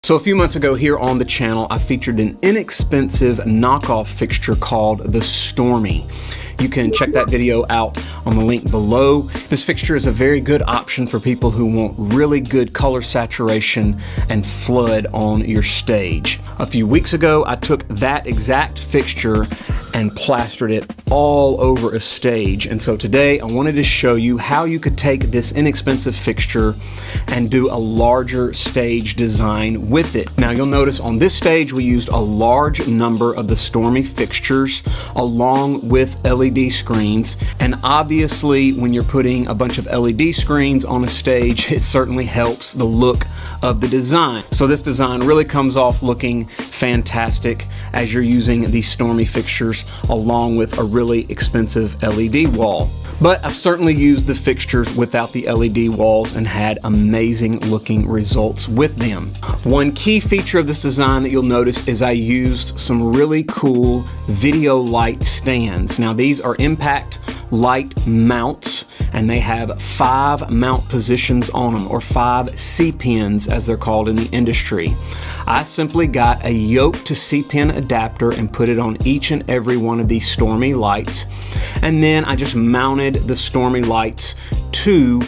So a few months ago here on the channel, I featured an inexpensive knockoff fixture called the Stormy. You can check that video out on the link below. This fixture is a very good option for people who want really good color saturation and flood on your stage. A few weeks ago, I took that exact fixture and plastered it all over a stage. And so today I wanted to show you how you could take this inexpensive fixture and do a larger stage design with it. Now you'll notice on this stage we used a large number of the Stormy fixtures along with LED screens. And obviously when you're putting a bunch of LED screens on a stage, it certainly helps the look of the design. So this design really comes off looking fantastic as you're using these Stormy fixtures along with a really expensive LED wall. But I've certainly used the fixtures without the LED walls and had amazing looking results with them. One key feature of this design that you'll notice is I used some really cool video light stands. Now these are impact light mounts and they have 5 mount positions on them, or 5 C-pins as they're called in the industry. I simply got a yoke to C-pin adapter and put it on each and every one of these Stormy lights, and then I just mounted the Stormy lights to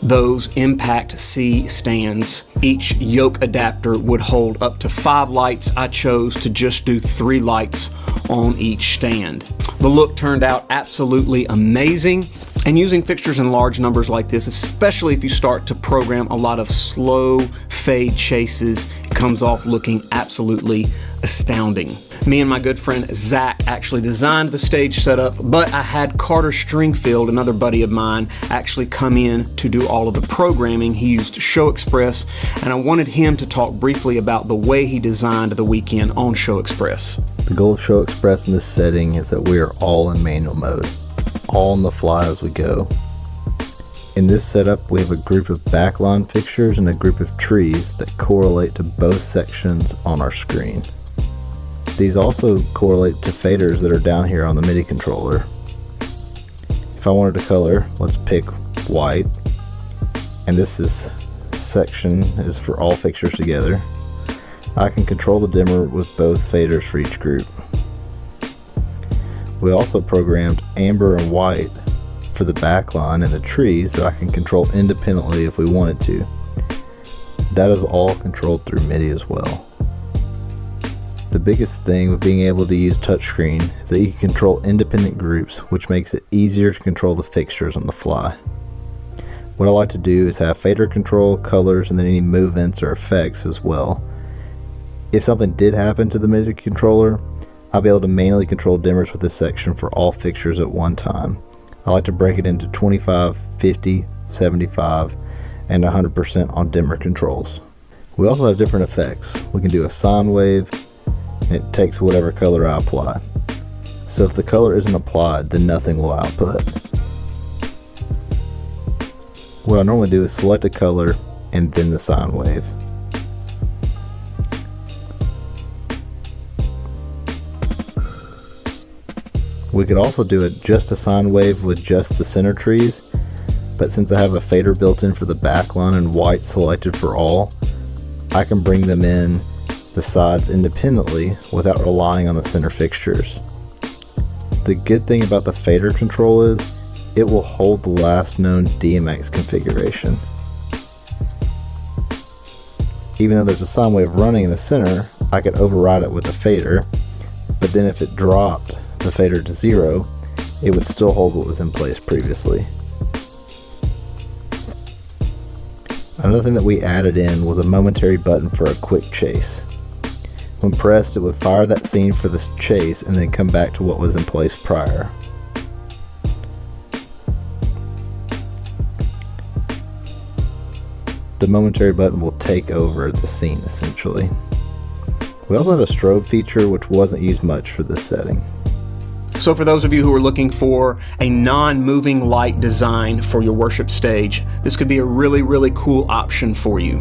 those impact C stands. Each yoke adapter would hold up to 5 lights. I chose to just do 3 lights on each stand. The look turned out absolutely amazing, and using fixtures in large numbers like this, especially if you start to program a lot of slow fade chases, it comes off looking absolutely astounding. Me and my good friend Zach actually designed the stage setup, but I had Carter Stringfield, another buddy of mine, actually come in to do all of the programming. He used Show Express, and I wanted him to talk briefly about the way he designed the weekend on Show Express. The goal of Show Express in this setting is that we are all in manual mode, all on the fly as we go. In this setup, we have a group of backline fixtures and a group of trees that correlate to both sections on our screen. These also correlate to faders that are down here on the MIDI controller. If I wanted to color, let's pick white, and this section is for all fixtures together. I can control the dimmer with both faders for each group. We also programmed amber and white for the backline and the trees that I can control independently if we wanted to. That is all controlled through MIDI as well. The biggest thing with being able to use touchscreen is that you can control independent groups, which makes it easier to control the fixtures on the fly. What I like to do is have fader control, colors, and then any movements or effects as well. If something did happen to the MIDI controller, I'll be able to manually control dimmers with this section for all fixtures at one time. I like to break it into 25, 50, 75, and 100% on dimmer controls. We also have different effects. We can do a sine wave, and it takes whatever color I apply. So if the color isn't applied, then nothing will output. What I normally do is select a color and then the sine wave. We could also do just a sine wave with just the center trees, but since I have a fader built in for the backline and white selected for all, I can bring them in the sides independently without relying on the center fixtures. The good thing about the fader control is it will hold the last known DMX configuration. Even though there's a sine wave running in the center, I could override it with a fader, but then if it dropped the fader to 0, it would still hold what was in place previously. Another thing that we added in was a momentary button for a quick chase. When pressed, it would fire that scene for this chase and then come back to what was in place prior. The momentary button will take over the scene essentially. We also have a strobe feature which wasn't used much for this setting. So for those of you who are looking for a non-moving light design for your worship stage, this could be a really, really cool option for you.